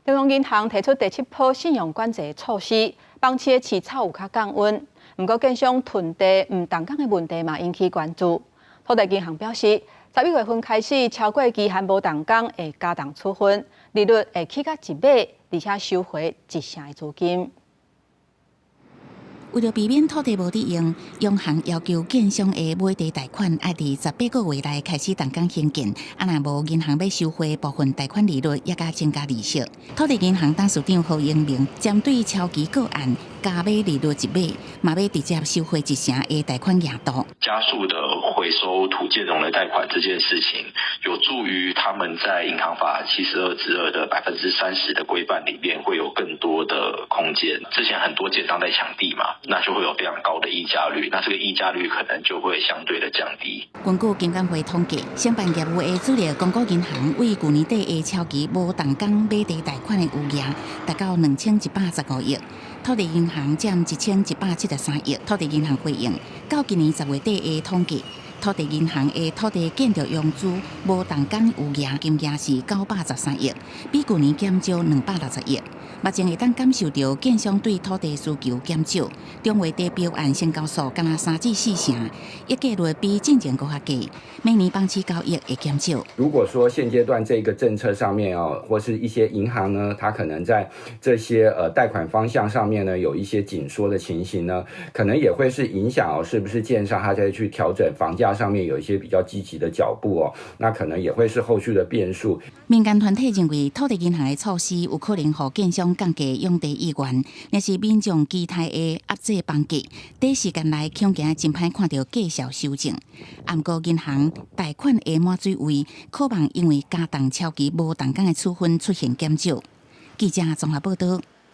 中央银行提出第7波信用管制措施，帮市的市草有较降温。不过，建商囤地唔动工的问题嘛引起关注。土地银行表示，11月份开始，超过期限无动工会加重处分，利率会起到1码，而且收回1成的租金。为了避免土地无地用，央行要求建商的买地贷款要伫18个月内开始动工兴建，啊若无银行要收回部分贷款利率，也加增加利息。土地银行董事长何英明针对超期个案加码利率1码，嘛要直接收回1成的贷款额度。加速的回收土建融的贷款这件事情，有助于他们在银行法72之2的30%的规范里面会有更多的空间。之前很多建商在抢地嘛。那就会有非常高的溢价率，那这个溢价率可能就会相对的降低。根据金管会统计，承办业务的资料，公股银行为去年底的超期无动工买地贷款的余额达到2115亿，土地银行占1173亿。土地银行回应，到今年10月底的统计，土地银行的土地建筑用资无动工余额金额是913亿，比去年减少260亿。目前会当感受到建商对土地需求减少，中月底标案成交数敢若3至4成，一价率比进前高较低，每年帮市交易会减少。如果说现阶段这个政策上面或是一些银行呢，它可能在这些贷款方向上面呢有一些紧缩的情形呢，可能也会是影响是不是建商他再去调整房价上面有一些比较积极的脚步那可能也会是后续的变数。民间团体认为，土地银行的措施有可能让建商降低用地意愿，若是民众期待的压制房价，短时间内恐惊真歹看到价销修正。不过银行贷款的满水位，可望因为加重超期无动工的处分出现减少。记者综合报道。